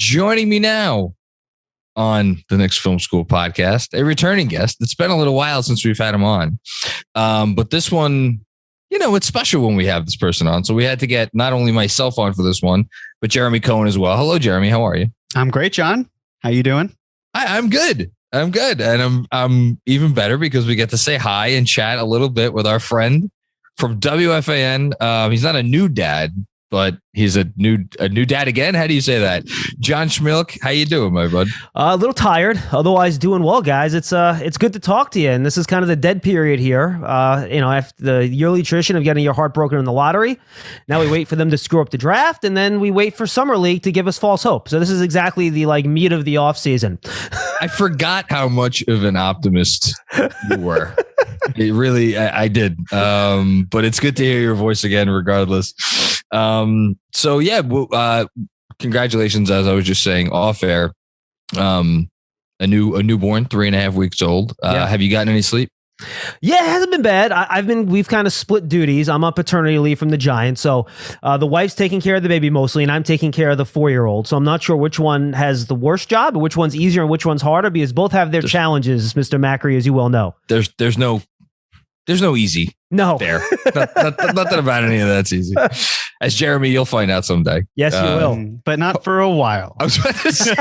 Joining me now on the Knicks Film School Podcast, a returning guest. It's been a little while since we've had him on. But this one, it's special when we have this person on. So we had to get not only myself on for this one, but Jeremy Cohen as well. Hello, Jeremy. How are you? I'm great, John. How you doing? I'm good. And I'm even better because we get to say hi and chat a little bit with our friend from WFAN. He's not a new dad, but he's a new dad again. How do you say that? John Schmeelk, how you doing, my bud? A little tired, otherwise doing well, guys. It's good to talk to you, and this is kind of the dead period here. After the yearly tradition of getting your heart broken in the lottery, now we wait for them to screw up the draft, and then we wait for Summer League to give us false hope. So this is exactly the meat of the off season. I forgot how much of an optimist you were. It really, I did. But it's good to hear your voice again, regardless. Congratulations, as I was just saying off air. A newborn, 3.5 weeks old. Have you gotten any sleep? Yeah, it hasn't been bad. We've kind of split duties. I'm on paternity leave from the Giants. So the wife's taking care of the baby mostly, and I'm taking care of the 4-year-old. So I'm not sure which one has the worst job, or which one's easier and which one's harder, because both have their challenges, Mr. Macri, as you well know. There's no easy. No. There. Nothing about any of that's easy. As Jeremy, you'll find out someday. Yes, you will. But not for a while. I was about to say.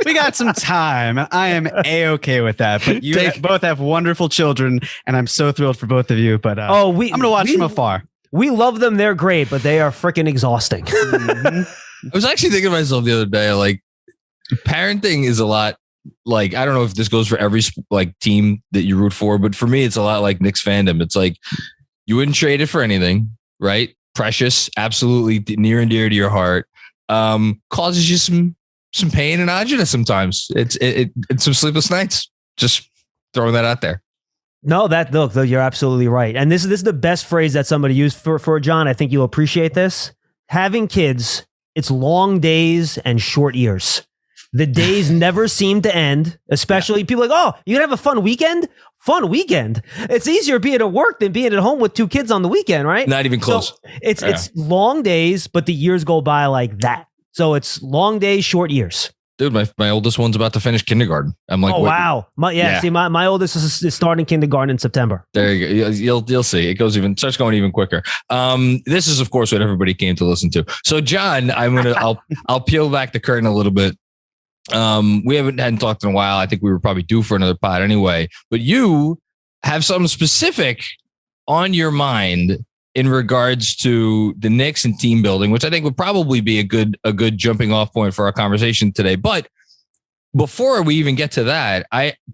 We got some time, and I am A-okay with that. But you both have wonderful children, and I'm so thrilled for both of you. But I'm going to watch them afar. We love them. They're great, but they are freaking exhausting. I was actually thinking to myself the other day, parenting is a lot. I don't know if this goes for every team that you root for, but for me, it's a lot like Knicks fandom. It's you wouldn't trade it for anything, right? Precious, absolutely near and dear to your heart. Causes you some pain and agita sometimes. It's some sleepless nights. Just throwing that out there. No, look, you're absolutely right. And this is the best phrase that somebody used for John. I think you'll appreciate this. Having kids, it's long days and short years. The days never seem to end, especially people oh, you gonna have a fun weekend? Fun weekend. It's easier being at work than being at home with 2 kids on the weekend, right? Not even close. So it's long days, but the years go by like that. So it's long days, short years. Dude, my oldest one's about to finish kindergarten. I'm like, oh, wow. See, my oldest is starting kindergarten in September. There you go. You'll see. It starts going even quicker. This is, of course, what everybody came to listen to. So, John, I'll peel back the curtain a little bit. We hadn't talked in a while. I think we were probably due for another pod anyway, but you have something specific on your mind in regards to the Knicks and team building, which I think would probably be a good jumping off point for our conversation today. But before we even get to that,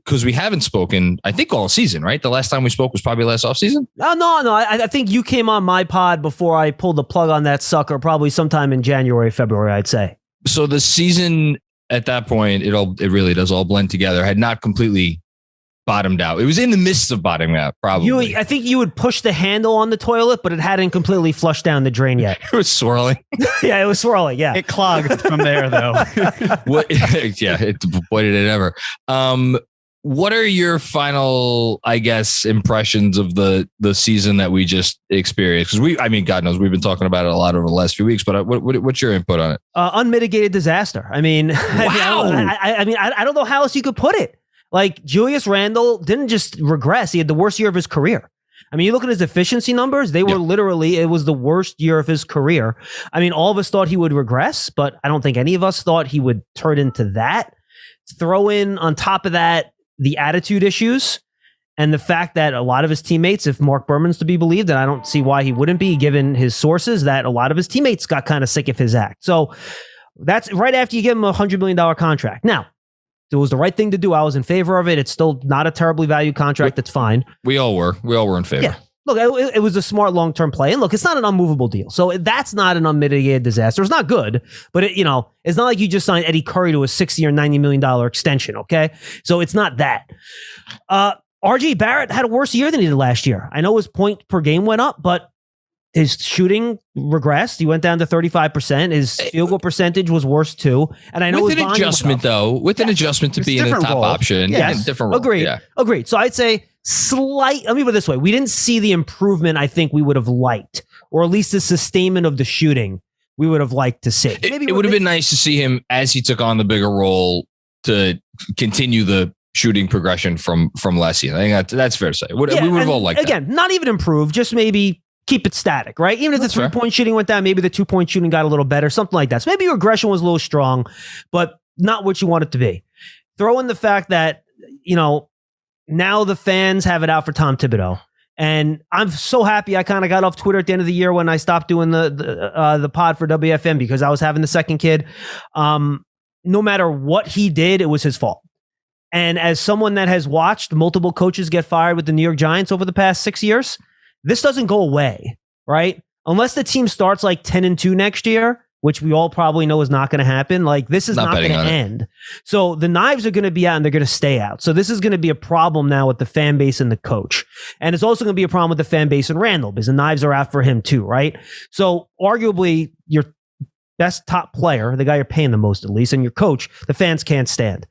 because we haven't spoken, I think all season, right? The last time we spoke was probably last off season. No. I think you came on my pod before I pulled the plug on that sucker, probably sometime in January, February, I'd say. So the season, at that point, it really does all blend together. Had not completely bottomed out. It was in the midst of bottoming out, probably. I think you would push the handle on the toilet, but it hadn't completely flushed down the drain yet. It was swirling. Yeah, it was swirling. Yeah, it clogged from there, though. Boy, did it ever. What are your final, I guess, impressions of the season that we just experienced? Because God knows we've been talking about it a lot over the last few weeks. But what's your input on it? Unmitigated disaster. I mean, wow. I don't know how else you could put it. Julius Randle didn't just regress; he had the worst year of his career. I mean, you look at his efficiency numbers; they were literally, it was the worst year of his career. I mean, all of us thought he would regress, but I don't think any of us thought he would turn into that. Throw in on top of that the attitude issues and the fact that a lot of his teammates, if Mark Berman's to be believed, and I don't see why he wouldn't be given his sources, that a lot of his teammates got kind of sick of his act. So that's right after you give him a $100 million contract. Now, it was the right thing to do. I was in favor of it. It's still not a terribly valued contract. That's fine. We all were in favor. Yeah. Look, it was a smart long-term play. And look, it's not an unmovable deal. So that's not an unmitigated disaster. It's not good, but it's not like you just signed Eddie Curry to a $60 or $90 million extension, okay? So it's not that. RJ Barrett had a worse year than he did last year. I know his point per game went up, but his shooting regressed. He went down to 35%. His field goal percentage was worse too. And I know with an adjustment to be in the top option. Yes. Different role. Agreed. Yeah. Agreed. So I'd say let me put it this way. We didn't see the improvement I think we would have liked, or at least the sustainment of the shooting we would have liked to see. Maybe it would have been nice to see him as he took on the bigger role to continue the shooting progression from last season. I think that's fair to say. We would have all liked again, not even improve, just maybe keep it static, right? Even if the 3-point shooting went down, maybe the 2-point shooting got a little better, something like that. So maybe your aggression was a little strong, but not what you want it to be. Throw in the fact that, now the fans have it out for Tom Thibodeau. And I'm so happy I kind of got off Twitter at the end of the year when I stopped doing the pod for WFAN because I was having the second kid. No matter what he did, it was his fault. And as someone that has watched multiple coaches get fired with the New York Giants over the past 6 years, this doesn't go away, right? Unless the team starts like 10-2 next year, which we all probably know is not going to happen. Like this is not going to end. So the knives are going to be out and they're going to stay out. So this is going to be a problem now with the fan base and the coach. And it's also going to be a problem with the fan base and Randall because the knives are out for him too, right? So arguably your best top player, the guy you're paying the most at least, and your coach, the fans can't stand.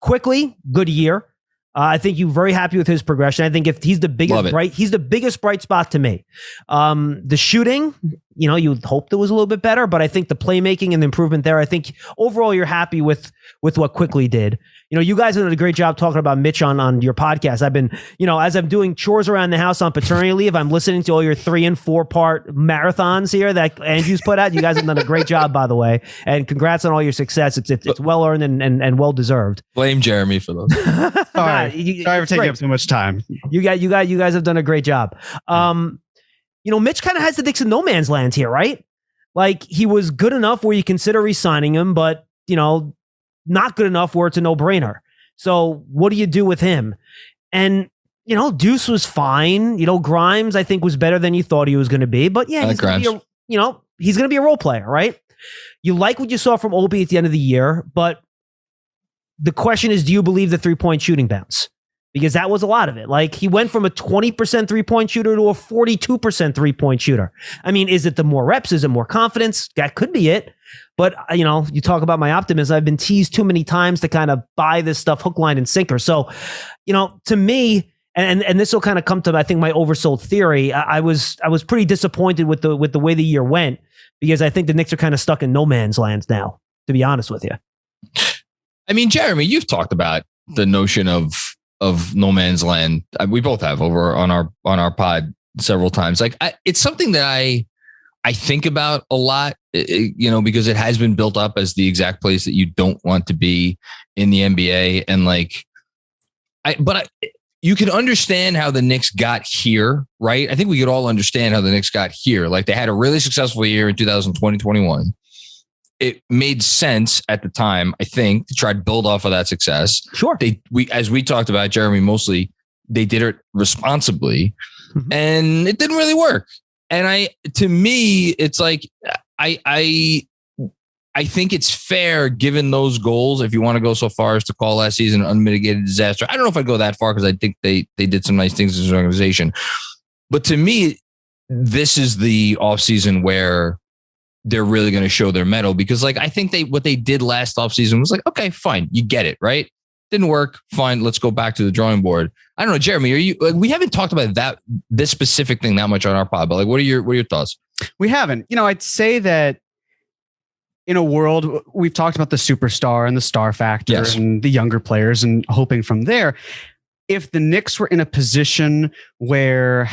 Quickly, good year. I think you're very happy with his progression. I think if he's the biggest bright spot to me. The shooting, you would hope that was a little bit better, but I think the playmaking and the improvement there, I think overall you're happy with what Quickly did. You guys have done a great job talking about Mitch on your podcast. I've been, as I'm doing chores around the house on paternity leave, I'm listening to all your 3 and 4 part marathons here that Andrew's put out. You guys have done a great job, by the way, and congrats on all your success. It's well earned and well deserved. Blame Jeremy for those. Sorry for taking up so much time. You guys have done a great job. Mitch kind of has the Knicks in no man's land here, right? Like he was good enough where you consider re-signing him, but not good enough where it's a no-brainer. So what do you do with him? And, Deuce was fine. Grimes, I think, was better than you thought he was going to be. But yeah, he's going to be a role player, right? You like what you saw from Obi at the end of the year, but the question is, do you believe the 3-point shooting bounce? Because that was a lot of it. Like he went from a 20% 3-point shooter to a 42% 3-point shooter. I mean, is it the more reps? Is it more confidence? That could be it. But, you talk about my optimism. I've been teased too many times to kind of buy this stuff hook, line, and sinker. So, to me, and this will kind of come to, I think, my oversold theory. I was pretty disappointed with the way the year went because I think the Knicks are kind of stuck in no man's land now, to be honest with you. I mean, Jeremy, you've talked about the notion of no man's land. We both have over on our pod several times. Like it's something that I think about a lot, because it has been built up as the exact place that you don't want to be in the NBA. And you can understand how the Knicks got here, right? I think we could all understand how the Knicks got here. Like they had a really successful year in 2020-21. It made sense at the time, I think, to try to build off of that success. Sure. As we talked about, Jeremy, mostly they did it responsibly, and it didn't really work. And to me, it's like I think it's fair given those goals. If you want to go so far as to call last season an unmitigated disaster, I don't know if I'd go that far because I think they did some nice things as an organization. But to me, this is the offseason where they're really going to show their mettle because I think what they did last offseason was like, okay, fine. You get it, right? Didn't work. Fine. Let's go back to the drawing board. I don't know, Jeremy, we haven't talked about this specific thing that much on our pod, but what are your thoughts? We haven't. I'd say that in a world, we've talked about the superstar and the star factor and the younger players and hoping from there. If the Knicks were in a position where,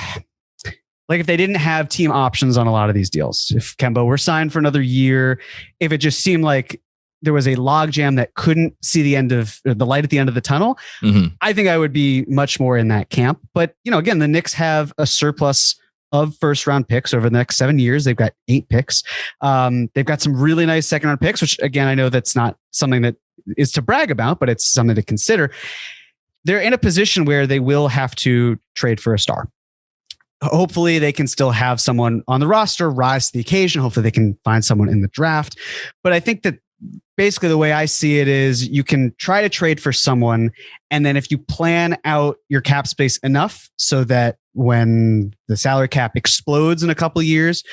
if they didn't have team options on a lot of these deals, if Kemba were signed for another year, if it just seemed like there was a logjam that couldn't see the light at the end of the tunnel, I think I would be much more in that camp. But, again, the Knicks have a surplus of first round picks over the next 7 years. They've got 8 picks. They've got some really nice second round picks, which again, I know that's not something that is to brag about, but it's something to consider. They're in a position where they will have to trade for a star. Hopefully they can still have someone on the roster rise to the occasion. Hopefully they can find someone in the draft. But I think that basically the way I see it is you can try to trade for someone. And then if you plan out your cap space enough so that when the salary cap explodes in a couple of years,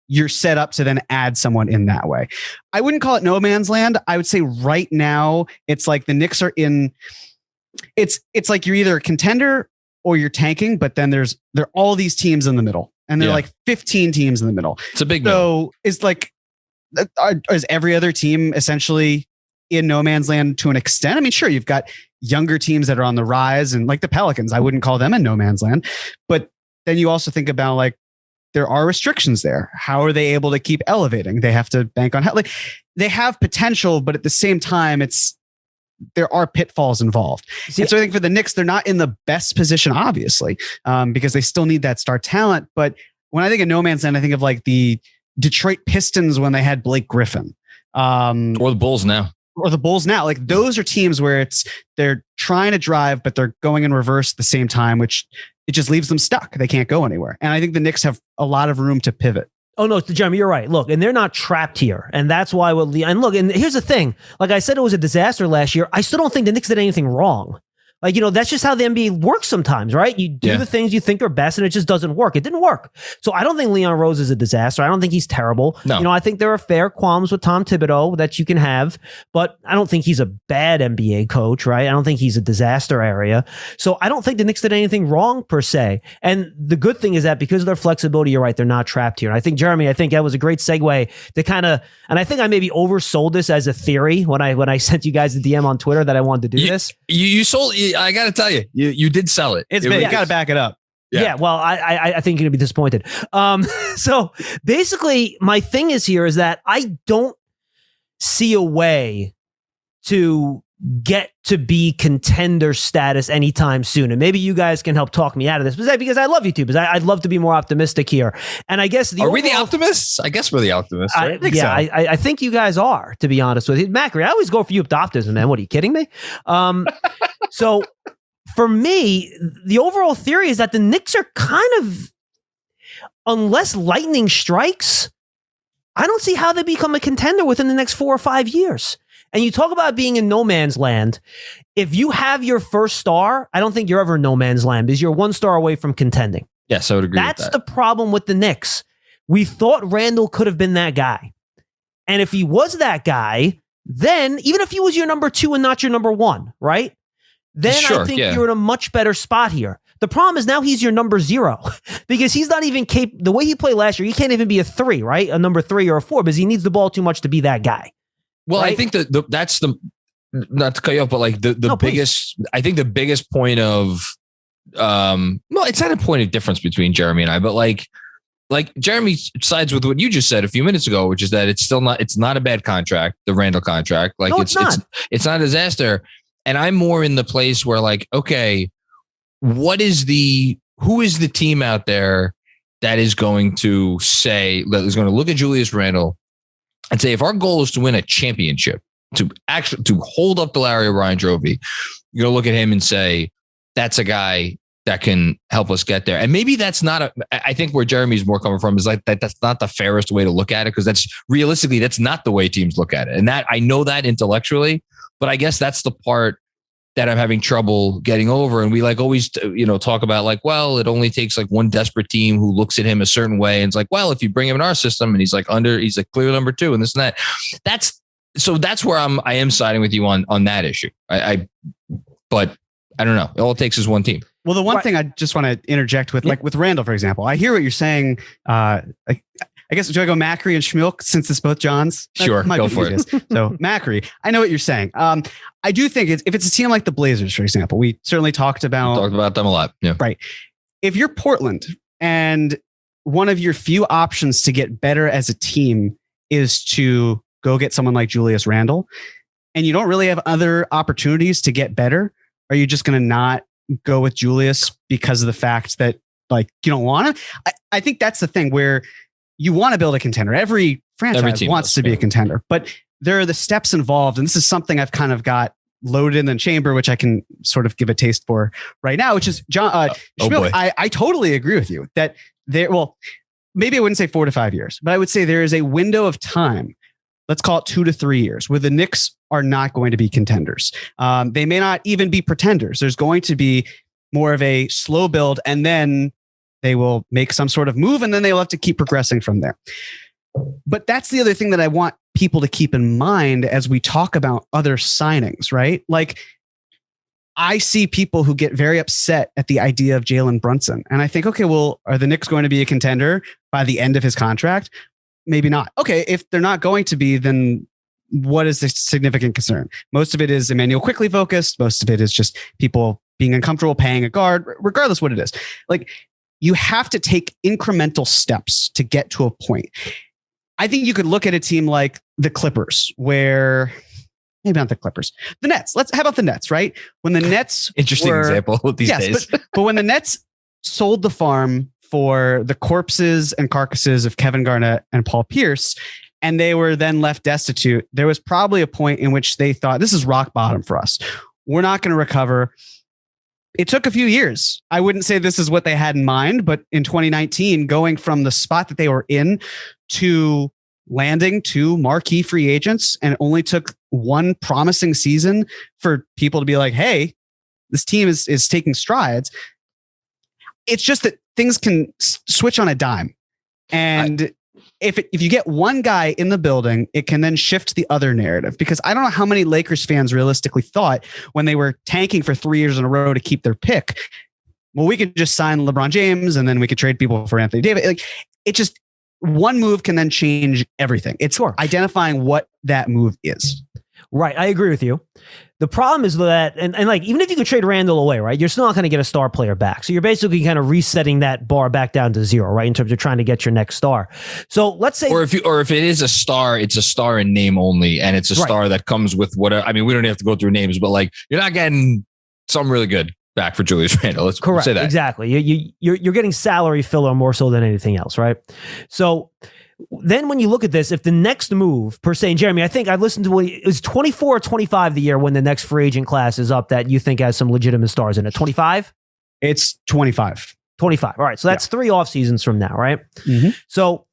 you're set up to then add someone in that way. I wouldn't call it no man's land. I would say right now it's like the Knicks are in, it's like you're either a contender or you're tanking, but then there are all these teams in the middle. and there are like 15 teams in the middle. It's a big middle. Is like, is every other team essentially in no man's land to an extent? I mean, sure, you've got younger teams that are on the rise, and like the Pelicans, I wouldn't call them in no man's land. But then you also think about like, there are restrictions there. How are they able to keep elevating? They have to bank on like they have potential, but at the same time, there are pitfalls involved. And so I think for the Knicks, they're not in the best position, obviously, because they still need that star talent. But when I think of no man's land, I think of like the Detroit Pistons when they had Blake Griffin, or the Bulls now. Like those are teams where they're trying to drive, but they're going in reverse at the same time, which it just leaves them stuck. They can't go anywhere. And I think the Knicks have a lot of room to pivot. Oh, no, Jeremy, you're right. Look, and they're not trapped here. And that's why and look, and here's the thing. Like I said, it was a disaster last year. I still don't think the Knicks did anything wrong. Like, that's just how the NBA works sometimes, right? You do the things you think are best and it just doesn't work. It didn't work. So I don't think Leon Rose is a disaster. I don't think he's terrible. No. I think there are fair qualms with Tom Thibodeau that you can have, but I don't think he's a bad NBA coach, right? I don't think he's a disaster area. So I don't think the Knicks did anything wrong per se. And the good thing is that because of their flexibility, you're right, they're not trapped here. And I think, Jeremy, that was a great segue to kind of, and I think I maybe oversold this as a theory when I sent you guys the DM on Twitter that I wanted to do this. You sold I got to tell you, you did sell it. You got to back it up. Yeah. Well, I think you're going to be disappointed. So basically my thing is that I don't see a way to get to be contender status anytime soon. And maybe you guys can help talk me out of this because I love you two, because I'd love to be more optimistic here. And I guess are we the optimists? I guess we're the optimists. Right? I think you guys are, to be honest with you. Macri, I always go for you with optimism, man. What, are you kidding me? So for me, the overall theory is that the Knicks are kind of, unless lightning strikes, I don't see how they become a contender within the next 4 or 5 years. And you talk about being in no man's land. If you have your first star, I don't think you're ever in no man's land because you're 1 star away from contending. Yes, I would agree with that. That's the problem with the Knicks. We thought Randall could have been that guy. And if he was that guy, then even if he was your number 2 and not your number 1, right? Then I think you're in a much better spot here. The problem is now he's your number 0 because he's not even capable. The way he played last year, he can't even be a 3, right? A number 3 or a 4 because he needs the ball too much to be that guy. Well, right? I think that's the, not to cut you off, but like the biggest, please. I think the biggest point of, well, it's not a point of difference between Jeremy and I, but like Jeremy sides with what you just said a few minutes ago, which is that it's not a bad contract, the Randall contract. Like it's not a disaster. And I'm more in the place where like, okay, who is the team out there that is going to look at Julius Randle and say, if our goal is to win a championship, to hold up the Larry O'Brien trophy, you're going to look at him and say, that's a guy that can help us get there. And maybe that's not I think where Jeremy's more coming from is like that's not the fairest way to look at it, because that's not the way teams look at it. And that I know that intellectually, but I guess that's the part that I'm having trouble getting over. And we like always, talk about like, well, it only takes like one desperate team who looks at him a certain way. And it's like, well, if you bring him in our system and he's like clear number 2 and this and that, that's where I am siding with you on that issue. But I don't know. All it takes is one team. Well, the one thing I just want to interject with, like with Randall, for example, I hear what you're saying. I guess, do I go Macri and Schmeelk since it's both Johns? Sure, go for it. So Macri, I know what you're saying. I do think if it's a team like the Blazers, for example, we certainly talked about them a lot. Yeah. Right. If you're Portland and one of your few options to get better as a team is to go get someone like Julius Randle, and you don't really have other opportunities to get better, are you just going to not go with Julius because of the fact that like you don't want him? I think that's the thing where you want to build a contender. Every franchise wants to be a contender, but there are the steps involved. And this is something I've kind of got loaded in the chamber, which I can sort of give a taste for right now, which is John Schmeelk. I totally agree with you that maybe I wouldn't say 4 to 5 years, but I would say there is a window of time, let's call it 2 to 3 years, where the Knicks are not going to be contenders. They may not even be pretenders. There's going to be more of a slow build, and then they will make some sort of move, and then they'll have to keep progressing from there. But that's the other thing that I want people to keep in mind as we talk about other signings, right? Like, I see people who get very upset at the idea of Jalen Brunson. And I think, okay, well, are the Knicks going to be a contender by the end of his contract? Maybe not. Okay, if they're not going to be, then what is the significant concern? Most of it is Emmanuel Quickly focused. Most of it is just people being uncomfortable paying a guard, regardless what it is. Like, you have to take incremental steps to get to a point. I think you could look at a team like the Clippers, where maybe not the Clippers, the Nets. How about the Nets, right? When the Nets interesting example these days. But when the Nets sold the farm for the corpses and carcasses of Kevin Garnett and Paul Pierce, and they were then left destitute, there was probably a point in which they thought, this is rock bottom for us. We're not going to recover. It took a few years. I wouldn't say this is what they had in mind, but in 2019, going from the spot that they were in to landing two marquee free agents, and it only took one promising season for people to be like, hey, this team is taking strides. It's just that things can switch on a dime. And if you get one guy in the building, it can then shift the other narrative, because I don't know how many Lakers fans realistically thought when they were tanking for 3 years in a row to keep their pick, well, we could just sign LeBron James and then we could trade people for Anthony Davis. Like, it just, one move can then change everything. It's identifying what that move is. Right. I agree with you. The problem is that, and like, even if you could trade Randall away, right, you're still not going to get a star player back. So you're basically kind of resetting that bar back down to zero, right, in terms of trying to get your next star. So let's say, or if it is a star, it's a star in name only, and it's a star that comes with whatever. I mean, we don't have to go through names, but like, you're not getting something really good back for Julius Randle. Let's say that. Exactly. You're getting salary filler more so than anything else, right? So then when you look at this, if the next move per se, and Jeremy, I think I listened to it was 24 or 25 the year when the next free agent class is up that you think has some legitimate stars in it. 25? It's 25. 25. All right. So that's 3 off seasons from now, right? Mm-hmm. So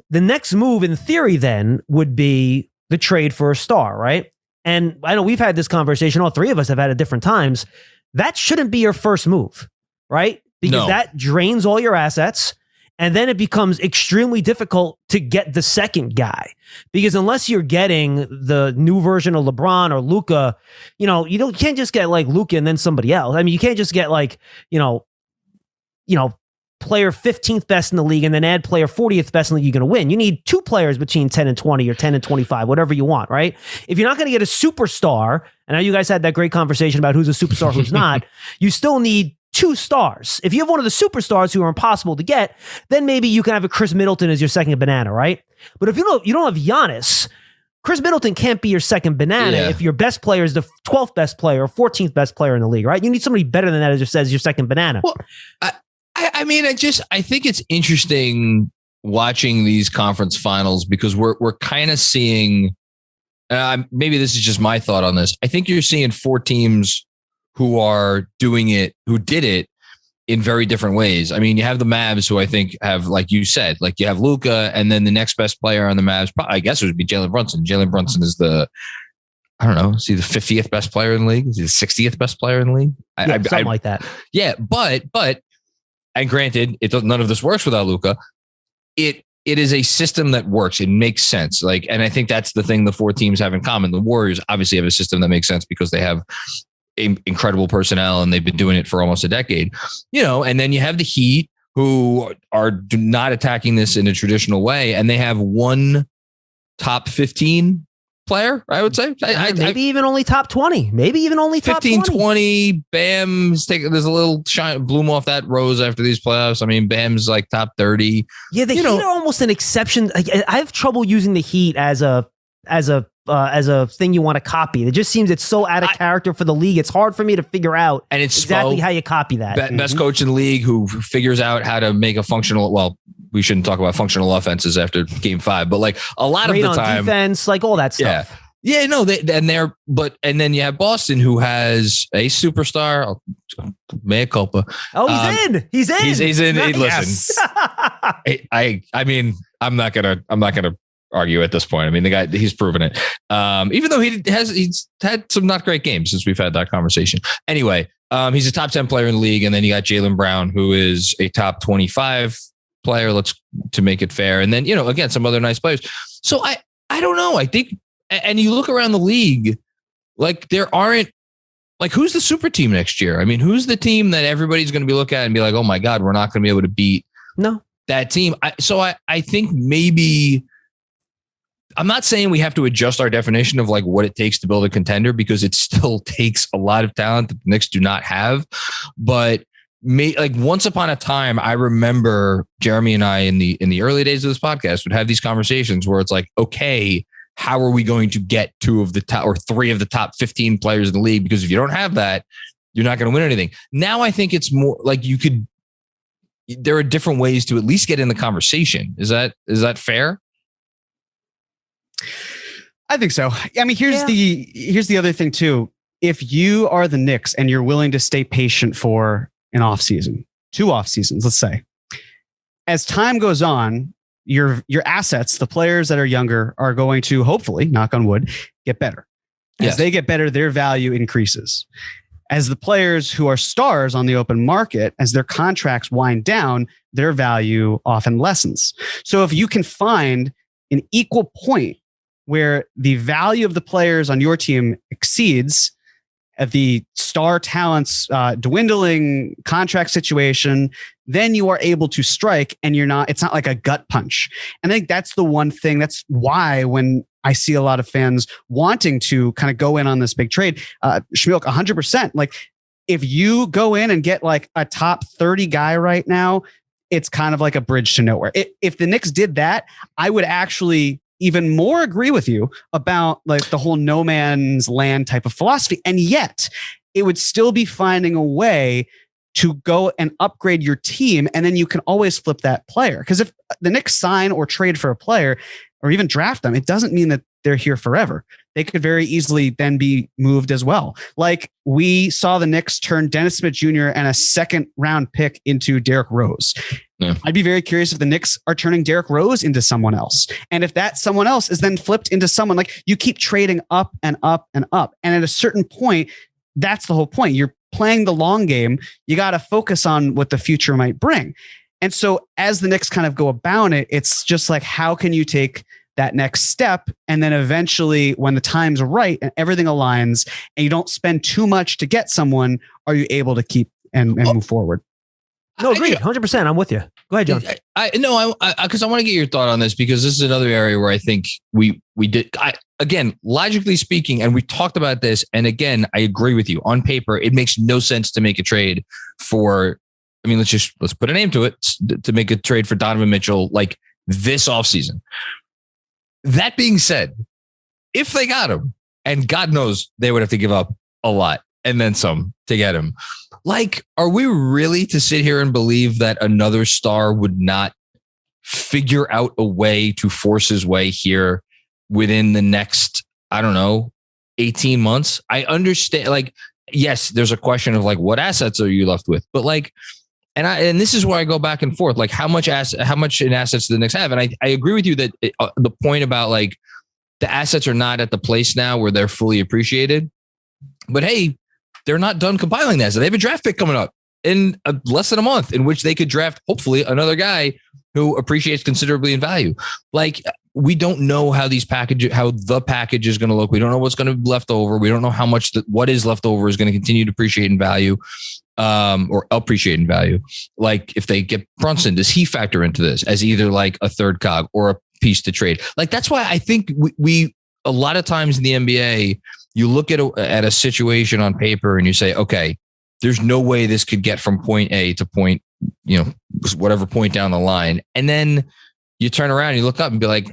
the next move in theory then would be the trade for a star, right? And I know we've had this conversation. All three of us have had at different times. That shouldn't be your first move, right? Because that drains all your assets. And then it becomes extremely difficult to get the second guy, because unless you're getting the new version of LeBron or Luka, you can't just get like Luka and then somebody else. I mean, you can't just get like, player 15th best in the league and then add player 40th best in the league, you're going to win. You need 2 players between 10 and 20 or 10 and 25, whatever you want, right? If you're not going to get a superstar, and I know you guys had that great conversation about who's a superstar, who's not, you still need 2 stars. If you have one of the superstars who are impossible to get, then maybe you can have a Chris Middleton as your second banana, right? But if you don't have Giannis, Chris Middleton can't be your second banana if your best player is the 12th best player or 14th best player in the league, right? You need somebody better than that as your second banana. Well, I mean, I think it's interesting watching these conference finals, because we're kind of seeing, maybe this is just my thought on this. I think you're seeing 4 teams who did it in very different ways. I mean, you have the Mavs, who I think have, like you said, like you have Luka, and then the next best player on the Mavs, I guess it would be Jalen Brunson. Jalen Brunson is I don't know, is he the 50th best player in the league? Is he the 60th best player in the league? Something like that. Yeah, but, and granted, none of this works without Luka. It is a system that works. It makes sense. Like, and I think that's the thing the 4 teams have in common. The Warriors obviously have a system that makes sense because they have incredible personnel and they've been doing it for almost a decade, and then you have the Heat, who are not attacking this in a traditional way. And they have one top 15 player, I would say. Maybe even only top 20. Maybe even only top 15, 20. Bam's there's a little bloom off that rose after these playoffs. I mean, Bam's like top 30. Yeah, the Heat are almost an exception. I have trouble using the Heat as a thing you want to copy. It just seems it's so out of character for the league. It's hard for me to figure out and it's exactly how you copy that. Best coach in the league who figures out how to make a functional, well, we shouldn't talk about functional offenses after game 5, but like a lot of the time, defense, like all that stuff. Yeah, no, and then you have Boston, who has a superstar, mea culpa. Oh, he's in. He's in. Yes. Listen, I mean, I'm not gonna argue at this point. I mean, the guy, he's proven it. Even though he's had some not great games since we've had that conversation. Anyway, he's a top 10 player in the league, and then you got Jaylen Brown, who is a top 25 player. To make it fair, and then again, some other nice players. So I don't know. I think, and you look around the league, like there aren't like, who's the super team next year? I mean, who's the team that everybody's going to be looking at and be like, oh my God, we're not going to be able to beat that team. I think maybe, I'm not saying we have to adjust our definition of like what it takes to build a contender, because it still takes a lot of talent that the Knicks do not have. But like once upon a time, I remember Jeremy and I in the early days of this podcast would have these conversations where it's like, okay, how are we going to get 2 of the top or 3 of the top 15 players in the league? Because if you don't have that, you're not going to win anything. Now I think it's more like there are different ways to at least get in the conversation. Is that fair? I think so. I mean, here's the other thing too. If you are the Knicks and you're willing to stay patient for an off season, 2 off seasons, let's say, as time goes on, your assets, the players that are younger, are going to hopefully, knock on wood, get better. As they get better, their value increases. As the players who are stars on the open market, as their contracts wind down, their value often lessens. So if you can find an equal point where the value of the players on your team exceeds the star talent's dwindling contract situation, then you are able to strike, and it's not like a gut punch. And I think that's the one thing. That's why when I see a lot of fans wanting to kind of go in on this big trade, Schmeelk, 100%. Like, if you go in and get like a top 30 guy right now, it's kind of like a bridge to nowhere. If the Knicks did that, I would actually even more agree with you about like the whole no man's land type of philosophy. And yet it would still be finding a way to go and upgrade your team. And then you can always flip that player. Because if the Knicks sign or trade for a player or even draft them, it doesn't mean that they're here forever. They could very easily then be moved as well. Like we saw the Knicks turn Dennis Smith Jr. and a 2nd round pick into Derrick Rose. Yeah. I'd be very curious if the Knicks are turning Derrick Rose into someone else. And if that someone else is then flipped into someone, like, you keep trading up and up and up. And at a certain point, that's the whole point. You're playing the long game. You got to focus on what the future might bring. And so as the Knicks kind of go about it, it's just like, how can you take that next step? And then eventually when the time's right and everything aligns and you don't spend too much to get someone, are you able to keep and move forward? No, agree. 100%. I'm with you. Go ahead, John. Because I want to get your thought on this, because this is another area where I think we did, again, logically speaking, and we talked about this. And again, I agree with you. On paper, it makes no sense to make a trade for, I mean, let's put a name to it, to make a trade for Donovan Mitchell like this offseason. That being said, if they got him, and God knows they would have to give up a lot and then some to get him, like, are we really to sit here and believe that another star would not figure out a way to force his way here within the next, I don't know, 18 months? I understand, like, yes, there's a question of like, what assets are you left with? But like, and this is where I go back and forth, like how much in assets do the Knicks have? And I agree with you that the point about like the assets are not at the place now where they're fully appreciated. But hey, they're not done compiling that. So they have a draft pick coming up in less than a month, in which they could draft hopefully another guy who appreciates considerably in value. Like, we don't know how the package is going to look. We don't know what's going to be left over. We don't know how much what is left over is going to continue to appreciate in value. Or appreciate in value. Like, if they get Brunson, does he factor into this as either like a third cog or a piece to trade? Like, that's why I think we a lot of times in the NBA, you look at a situation on paper and you say, okay, there's no way this could get from point A to point, whatever point down the line. And then you turn around and you look up and be like,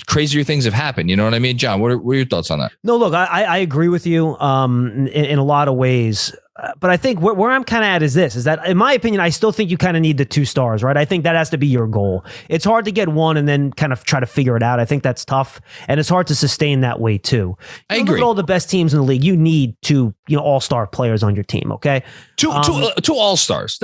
crazier things have happened. You know what I mean? John, what are your thoughts on that? No, look, I agree with you in a lot of ways. But I think where I'm kind of at is that in my opinion, I still think you kind of need the 2 stars, right? I think that has to be your goal. It's hard to get one and then kind of try to figure it out. I think that's tough. And it's hard to sustain that way too. I agree. Look at all the best teams in the league. You need 2, all-star players on your team. Okay. Two all-stars.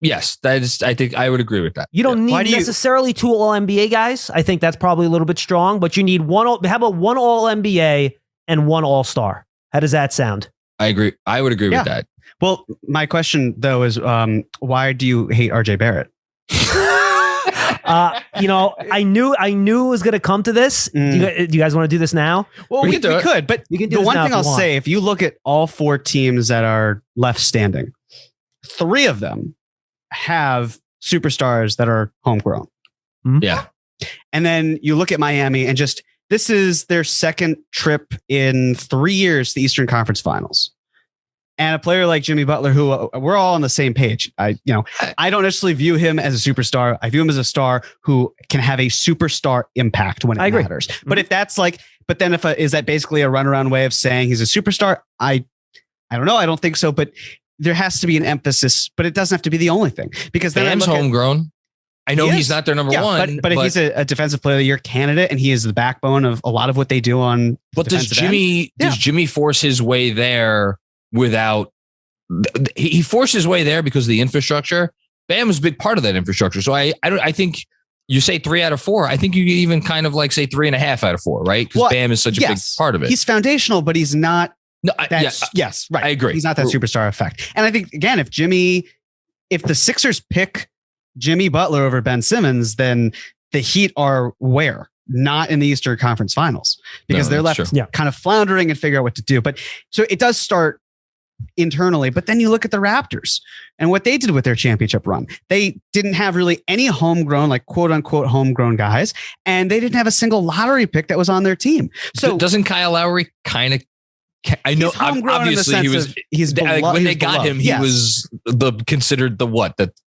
Yes, that is. I think I would agree with that. You don't need necessarily 2 All-NBA guys. I think that's probably a little bit strong, but you need one. How about 1 All-NBA and 1 All-Star? How does that sound? I agree. I would agree with that. Well, my question though is, why do you hate RJ Barrett? I knew it was going to come to this. Do you guys want to do this now? Well, we could, but you can do the this one now thing I'll say, if you look at all 4 teams that are left standing, 3 of them have superstars that are homegrown. Yeah. And then you look at Miami and this is their second trip in 3 years to the Eastern Conference Finals. And a player like Jimmy Butler, who we're all on the same page. I don't necessarily view him as a superstar. I view him as a star who can have a superstar impact when it matters. But if that's is that basically a runaround way of saying he's a superstar? I don't know. I don't think so. But there has to be an emphasis, but it doesn't have to be the only thing, because then Bam's homegrown. I know he's not their number one, but he's a defensive player of the year candidate, and he is the backbone of a lot of what they do on. But does Jimmy force his way there without? He forced his way there because of the infrastructure. Bam was a big part of that infrastructure. So I think you say 3 out of 4. I think you could even kind of like say 3.5 out of 4, right? Because Bam is such a big part of it. He's foundational, but he's not. No, yes, right. I agree. He's not that superstar effect. And I think, again, if the Sixers pick Jimmy Butler over Ben Simmons, then the Heat are where? Not in the Eastern Conference Finals, because they're left kind of floundering and figure out what to do. But so it does start internally, but then you look at the Raptors and what they did with their championship run. They didn't have really any homegrown, like quote unquote homegrown guys, and they didn't have a single lottery pick that was on their team. So doesn't Kyle Lowry kind of? I know, obviously he was. When they got him, he was considered the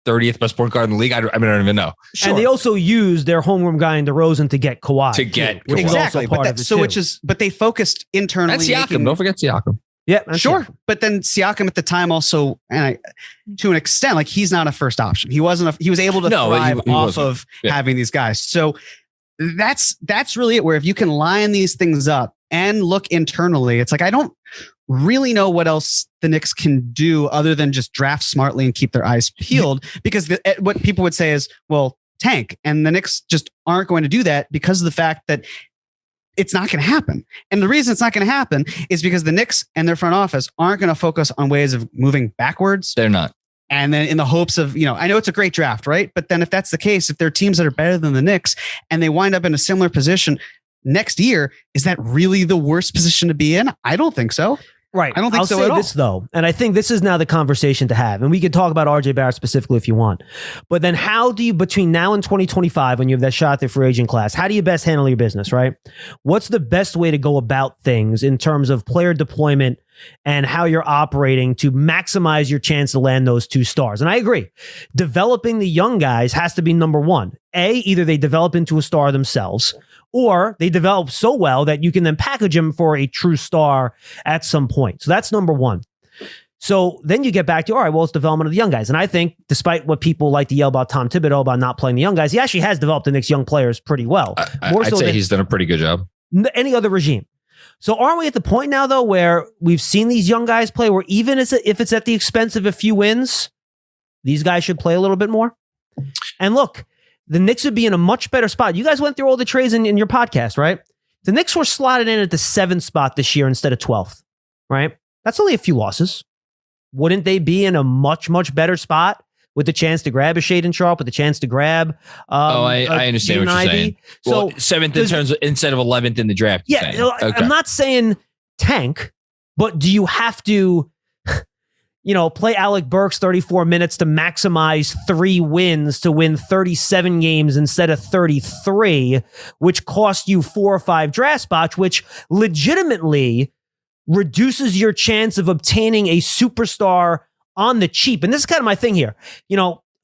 30th best point guard in the league. I don't even know. Sure. And they also used their homeroom guy in DeRozan to get Kawhi. Exactly. But they focused internally. That's Siakam. Don't forget Siakam. Yeah, sure. Siakam. But then Siakam at the time also, to an extent, like he's not a first option. He wasn't. He was able to thrive off of having these guys. So that's really it. Where if you can line these things up and look internally, it's like, I don't really know what else the Knicks can do other than just draft smartly and keep their eyes peeled, because what people would say is, well, tank. And the Knicks just aren't going to do that because of the fact that it's not going to happen. And the reason it's not going to happen is because the Knicks and their front office aren't going to focus on ways of moving backwards. They're not. And then in the hopes of, I know it's a great draft, right? But then if that's the case, if there are teams that are better than the Knicks and they wind up in a similar position next year, is that really the worst position to be in? I don't think so. Right. I don't think so at all. I'll say this, though, and I think this is now the conversation to have, and we can talk about RJ Barrett specifically if you want. But then how do you, between now and 2025, when you have that shot at the free agent class, how do you best handle your business, right? What's the best way to go about things in terms of player deployment and how you're operating to maximize your chance to land those 2 stars? And I agree. Developing the young guys has to be number one. Either they develop into a star themselves, or they develop so well that you can then package them for a true star at some point. So that's number one. So then you get back to, all right, well, it's development of the young guys. And I think despite what people like to yell about Tom Thibodeau about not playing the young guys, he actually has developed the Knicks young players pretty well. I'd say he's done a pretty good job. Any other regime. So aren't we at the point now, though, where we've seen these young guys play, where even if it's at the expense of a few wins, these guys should play a little bit more? And look, the Knicks would be in a much better spot. You guys went through all the trades in your podcast, right? The Knicks were slotted in at the 7th spot this year instead of 12th, right? That's only a few losses. Wouldn't they be in a much, much better spot with the chance to grab a Shaedon Sharpe, with the chance to grab I understand what you're saying. So 7th in terms of, instead of 11th in the draft. Yeah, okay. I'm not saying tank, but do you have to play Alec Burks 34 minutes to maximize 3 wins to win 37 games instead of 33, which cost you 4 or 5 draft spots, which legitimately reduces your chance of obtaining a superstar on the cheap. And this is kind of my thing here.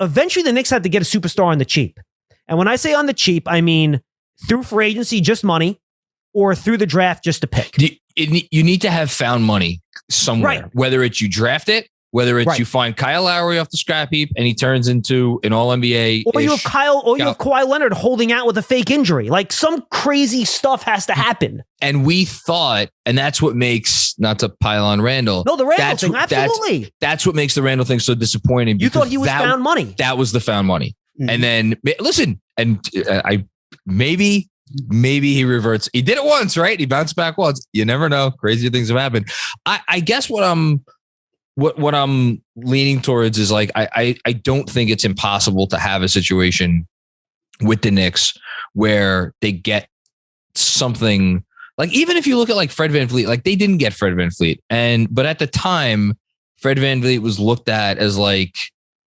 Eventually the Knicks had to get a superstar on the cheap. And when I say on the cheap, I mean through free agency, just money, or through the draft, just a pick. You need to have found money somewhere, right? Whether it's you draft it, whether it's you find Kyle Lowry off the scrap heap and he turns into an All-NBA, or you have Kawhi Leonard holding out with a fake injury. Like some crazy stuff has to happen. And we thought, and that's what makes, not to pile on Randall. No, the Randall thing, absolutely. That's what makes the Randall thing so disappointing. You thought he was found money. That was the found money. Mm-hmm. And then listen, and maybe he reverts. He did it once, right? He bounced back once. You never know. Crazier things have happened. I guess what I'm leaning towards is like, I don't think it's impossible to have a situation with the Knicks where they get something. Like, even if you look at like Fred VanVleet, like they didn't get Fred VanVleet. But at the time, Fred VanVleet was looked at as like,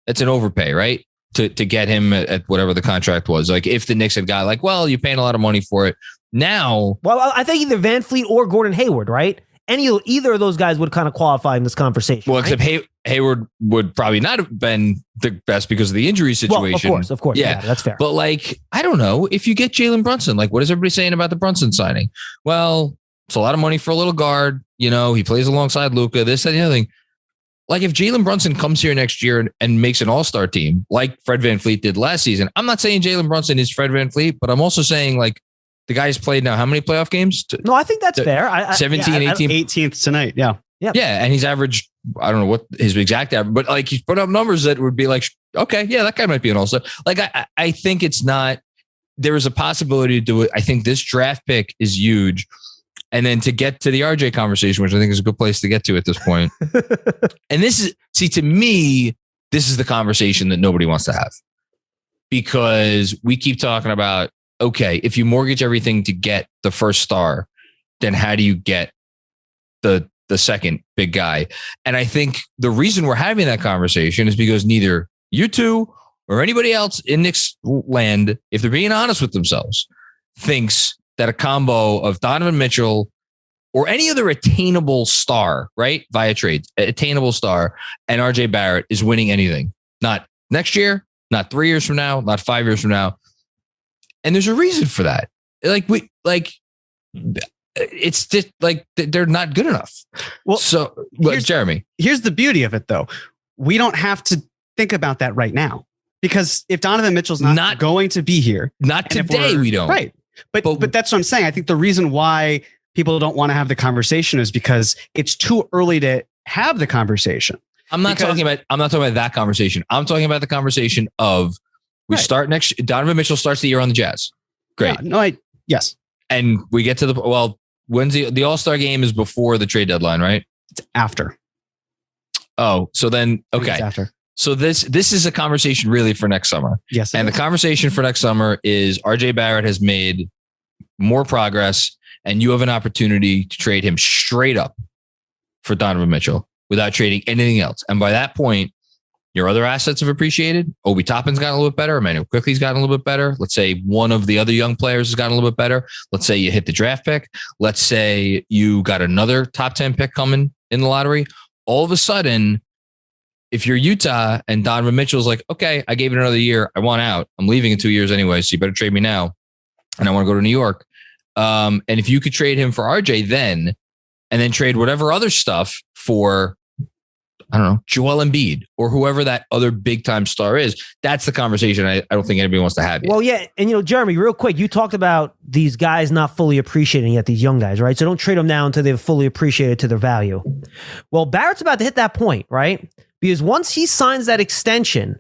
it's an overpay, right? To get him at whatever the contract was. Like if the Knicks had got like, well, you're paying a lot of money for it. Now. Well, I think either VanVleet or Gordon Hayward, right? Either of those guys would kind of qualify in this conversation. Well, right? Except Hayward would probably not have been the best because of the injury situation. Well, of course. Yeah, that's fair. But like, I don't know, if you get Jalen Brunson, like what is everybody saying about the Brunson signing? Well, it's a lot of money for a little guard. You know, he plays alongside Luka, this, that, the other thing. Like if Jalen Brunson comes here next year and makes an all-star team like Fred VanVleet did last season, I'm not saying Jalen Brunson is Fred VanVleet, but I'm also saying like, the guy's played now how many playoff games? No, I think that's fair. 17, 18. 18th tonight, yeah. Yeah, and he's averaged, I don't know what his exact average, but like he's put up numbers that would be like, okay, yeah, that guy might be an all-star. Like I think it's not, there is a possibility to do it. I think this draft pick is huge. And then to get to the RJ conversation, which I think is a good place to get to at this point. And this is, see, to me, this is the conversation that nobody wants to have. Because we keep talking about, okay, if you mortgage everything to get the first star, then how do you get the second big guy? And I think the reason we're having that conversation is because neither you two or anybody else in Knicks land, if they're being honest with themselves, thinks that a combo of Donovan Mitchell or any other attainable star, right, via trades, attainable star, and RJ Barrett is winning anything. Not next year, not 3 years from now, not 5 years from now. And there's a reason for that. It's just like they're not good enough. Well, so Jeremy, here's the beauty of it, though. We don't have to think about that right now because if Donovan Mitchell's not going to be here, not today, we don't. Right. But that's what I'm saying. I think the reason why people don't want to have the conversation is because it's too early to have the conversation. I'm not talking about that conversation. I'm talking about the conversation of start next. Donovan Mitchell starts the year on the Jazz. Great. Yeah, yes. And we get to when's the All-Star game is before the trade deadline, right? It's after. Oh, so then, okay. It's after. So this is a conversation really for next summer. Yes. And the conversation for next summer is RJ Barrett has made more progress and you have an opportunity to trade him straight up for Donovan Mitchell without trading anything else. And by that point, your other assets have appreciated. Obi Toppin's gotten a little bit better. Emmanuel Quickley's gotten a little bit better. Let's say one of the other young players has gotten a little bit better. Let's say you hit the draft pick. Let's say you got another top 10 pick coming in the lottery. All of a sudden, if you're Utah and Donovan Mitchell's like, okay, I gave it another year. I want out. I'm leaving in 2 years anyway, so you better trade me now. And I want to go to New York. And if you could trade him for RJ then, and then trade whatever other stuff for, I don't know, Joel Embiid or whoever that other big time star is, that's the conversation I don't think anybody wants to have yet. Well, yeah. And, Jeremy, real quick, you talked about these guys not fully appreciating yet, these young guys, right? So don't trade them now until they've fully appreciated to their value. Well, Barrett's about to hit that point, right? Because once he signs that extension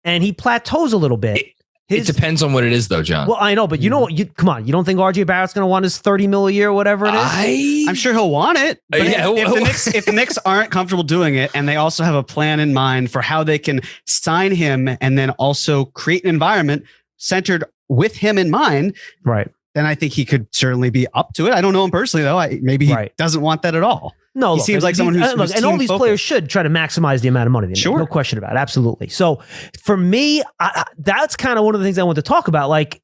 and he plateaus a little bit. It depends on what it is, though, John. Well, I know, but come on. You don't think RJ Barrett's going to want his $30 million a year, whatever it is? I'm sure he'll want it. But if the Knicks aren't comfortable doing it and they also have a plan in mind for how they can sign him and then also create an environment centered with him in mind, right? Then I think he could certainly be up to it. I don't know him personally, though. Maybe he doesn't want that at all. No, he seems like someone who's and all these players should try to maximize the amount of money they make. Sure. No question about it. Absolutely. So for me, that's kind of one of the things I want to talk about. Like,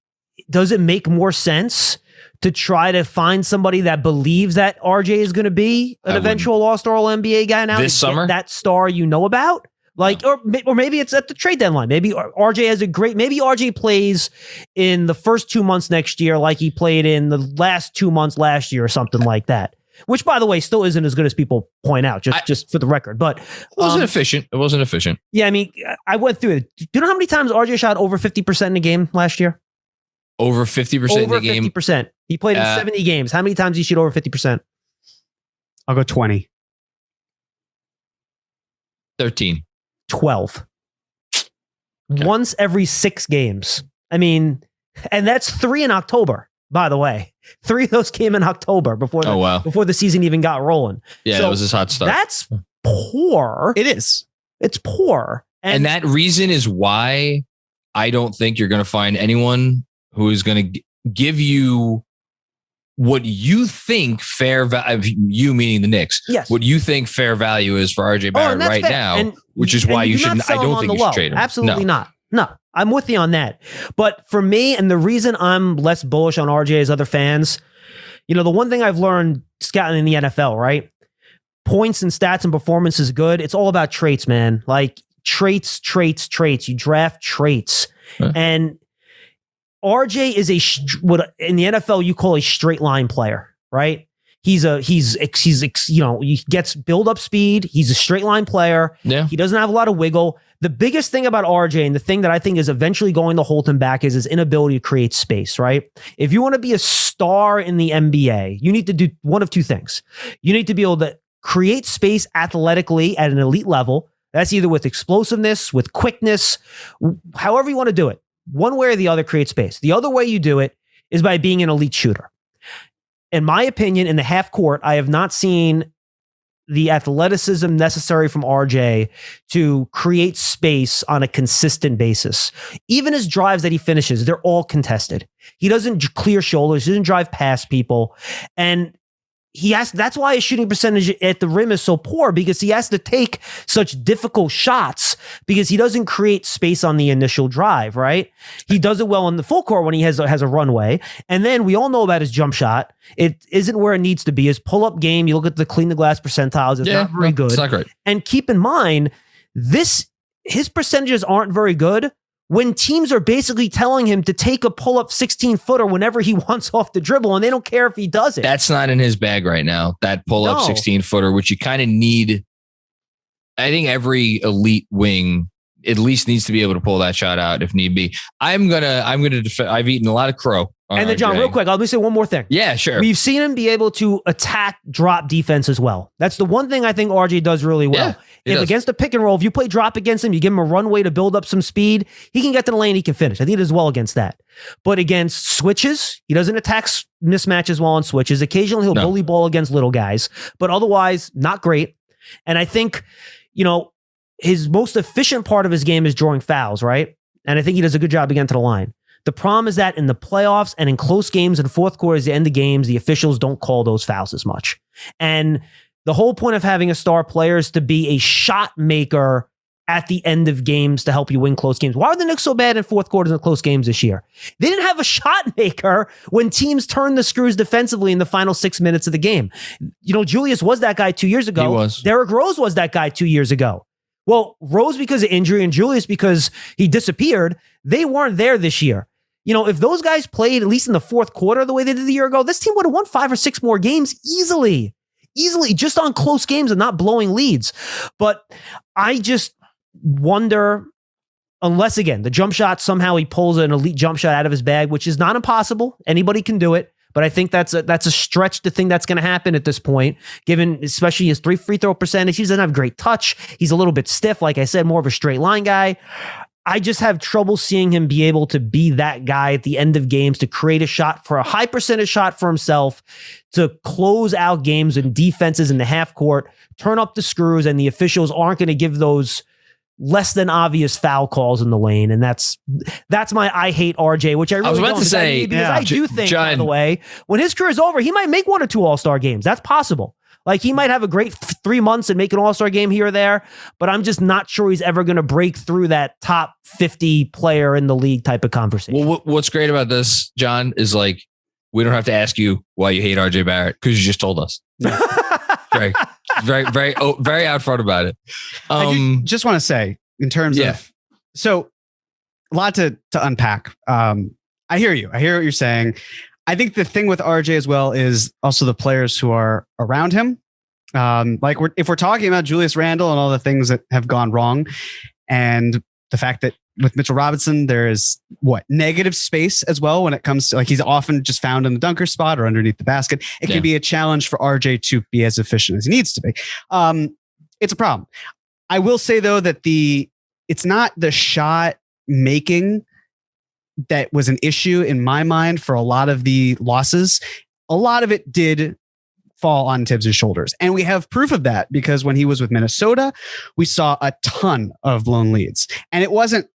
does it make more sense to try to find somebody that believes that RJ is going to be an eventual All-Star All-NBA guy now? This summer? That star about? Like, or maybe it's at the trade deadline. Maybe RJ has maybe RJ plays in the first 2 months next year like he played in the last 2 months last year or something like that. Which, by the way, still isn't as good as people point out, just for the record. But it wasn't efficient. It wasn't efficient. Yeah, I mean, I went through it. Do you know how many times RJ shot over 50% in a game last year? Over 50% in a game? Over 50%. He played in 70 games. How many times did he shoot over 50%? I'll go 20. 13. 12. Okay. Once every 6 games. I mean, and that's 3 in October, by the way. 3 of those came in October before the season even got rolling. Yeah, so that was his hot start. That's poor. It is. It's poor. And that reason is why I don't think you're going to find anyone who is going to give you what you think fair value, you meaning the Knicks, what you think fair value is for RJ Barrett right now, which is why you shouldn't, I don't think you should trade him. Absolutely not. No, I'm with you on that. But for me, and the reason I'm less bullish on RJ as other fans, the one thing I've learned scouting in the NFL, right? Points and stats and performance is good. It's all about traits, man. Like traits. You draft traits. And RJ is what in the NFL you call a straight line player, right? He gets build up speed. He's a straight line player. Yeah. He doesn't have a lot of wiggle. The biggest thing about RJ, and the thing that I think is eventually going to hold him back, is his inability to create space, right? If you want to be a star in the NBA, you need to do one of two things. You need to be able to create space athletically at an elite level. That's either with explosiveness, with quickness, however you want to do it. One way or the other, create space. The other way you do it is by being an elite shooter. In my opinion, in the half court, I have not seen the athleticism necessary from RJ to create space on a consistent basis. Even his drives that he finishes, they're all contested. He doesn't clear shoulders, he doesn't drive past people. And that's why his shooting percentage at the rim is so poor, because he has to take such difficult shots because he doesn't create space on the initial drive, right? He does it well in the full court when he has a runway. And then we all know about his jump shot. It isn't where it needs to be. His pull-up game, you look at the clean the glass percentiles, it's not very good. It's not great. And keep in mind, his percentages aren't very good when teams are basically telling him to take a pull-up 16-footer whenever he wants off the dribble, and they don't care if he does it. That's not in his bag right now, that pull-up 16-footer, which you kind of need. I think every elite wing at least needs to be able to pull that shot out if need be. I'm gonna defend. I've eaten a lot of crow. And then, John, real quick, let me say one more thing. Yeah, sure. We've seen him be able to attack drop defense as well. That's the one thing I think RJ does really well. Yeah, against the pick and roll, if you play drop against him, you give him a runway to build up some speed, he can get to the lane, he can finish. I think he does well against that. But against switches, he doesn't attack mismatches well on switches. Occasionally, he'll bully ball against little guys, but otherwise, not great. And I think, his most efficient part of his game is drawing fouls, right? And I think he does a good job again to the line. The problem is that in the playoffs and in close games and fourth quarters, the end of games, the officials don't call those fouls as much. And the whole point of having a star player is to be a shot maker at the end of games to help you win close games. Why are the Knicks so bad in fourth quarters and close games this year? They didn't have a shot maker when teams turned the screws defensively in the final 6 minutes of the game. Julius was that guy 2 years ago. He was. Derrick Rose was that guy 2 years ago. Well, Rose because of injury and Julius because he disappeared, they weren't there this year. If those guys played at least in the fourth quarter the way they did a year ago, this team would have won 5 or 6 more games easily, just on close games and not blowing leads. But I just wonder, unless, again, the jump shot, somehow he pulls an elite jump shot out of his bag, which is not impossible. Anybody can do it. But I think that's a stretch to think that's going to happen at this point, given especially his 3 free throw percentage. He doesn't have great touch. He's a little bit stiff. Like I said, more of a straight line guy. I just have trouble seeing him be able to be that guy at the end of games to create a high percentage shot for himself, to close out games and defenses in the half court, turn up the screws, and the officials aren't going to give those less than obvious foul calls in the lane. And that's my I hate RJ, which I really was about don't to say, because I do think, John, by the way, when his career is over, he might make 1 or 2 All-Star games. That's possible. Like, he might have a great 3 months and make an All-Star game here or there, but I'm just not sure he's ever going to break through that top 50 player in the league type of conversation. Well, what's great about this, John, is like, we don't have to ask you why you hate RJ Barrett because you just told us. very, very out front about it. I just want to say, in terms of, so a lot to unpack. I hear you. I hear what you're saying. I think the thing with RJ as well is also the players who are around him. If we're talking about Julius Randle and all the things that have gone wrong, and the fact that with Mitchell Robinson, there is negative space as well when it comes to, like, he's often just found in the dunker spot or underneath the basket. It can be a challenge for RJ to be as efficient as he needs to be. It's a problem. I will say though that it's not the shot making that was an issue in my mind for a lot of the losses. A lot of it did fall on Tibbs' shoulders. And we have proof of that because when he was with Minnesota, we saw a ton of blown leads. And it wasn't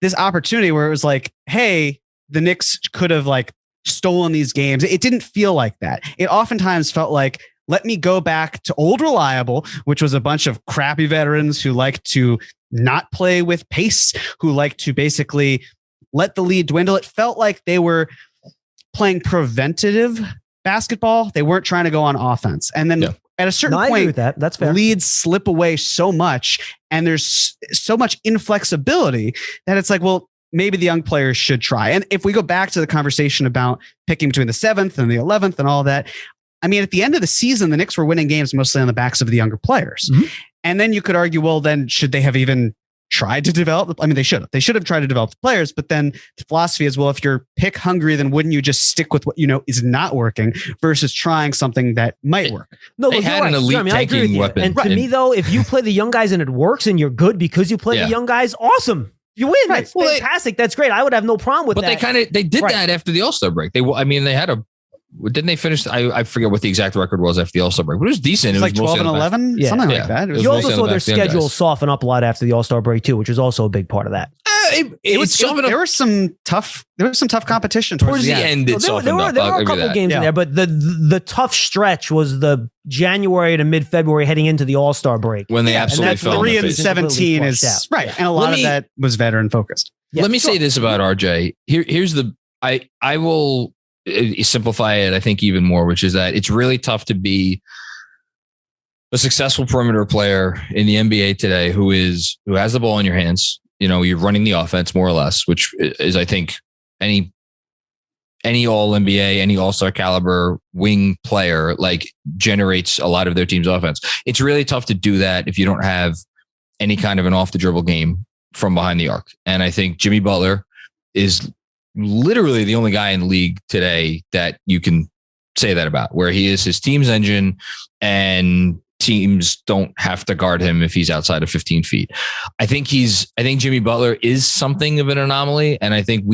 this opportunity where it was like, hey, the Knicks could have like stolen these games. It didn't feel like that. It oftentimes felt like, let me go back to old reliable, which was a bunch of crappy veterans who like to not play with pace, who like to basically let the lead dwindle. It felt like they were playing preventative basketball. They weren't trying to go on offense. And then at a certain point, I agree with that. That's fair. Leads slip away so much, and there's so much inflexibility that it's like, well, maybe the young players should try. And if we go back to the conversation about picking between the 7th and the 11th and all that, I mean, at the end of the season, the Knicks were winning games mostly on the backs of the younger players. Mm-hmm. And then you could argue, well, then should they have even tried to develop? I mean, they should have. They should have tried to develop the players. But then the philosophy is, well, if you're pick hungry, then wouldn't you just stick with what you know is not working versus trying something that might work? No, they had an elite tanking weapon. And to me, though, if you play the young guys and it works and you're good because you play the young guys, awesome. You win. Right. That's fantastic. That's great. I would have no problem with that. But they did that after the All-Star break. They had a. Didn't they finish? I forget what the exact record was after the All-Star break, but it was decent. It was like 12 and 11, something like that. You also saw their schedule soften up a lot after the All-Star break too, which was also a big part of that. There was some tough competition towards the end. There were a couple games in there, but the tough stretch was the January to mid-February heading into the All-Star break when they absolutely fell. 3-17 is right, and a lot of that was veteran focused. Let me say this about RJ. Here's the I will simplify it, I think, even more, which is that it's really tough to be a successful perimeter player in the NBA today who has the ball in your hands. You know, you're running the offense more or less, which is, I think, any all NBA, any all-star caliber wing player like generates a lot of their team's offense. It's really tough to do that if you don't have any kind of an off the dribble game from behind the arc. And I think Jimmy Butler is literally the only guy in the league today that you can say that about, where he is his team's engine and teams don't have to guard him if he's outside of 15 feet. I think Jimmy Butler is something of an anomaly. And I think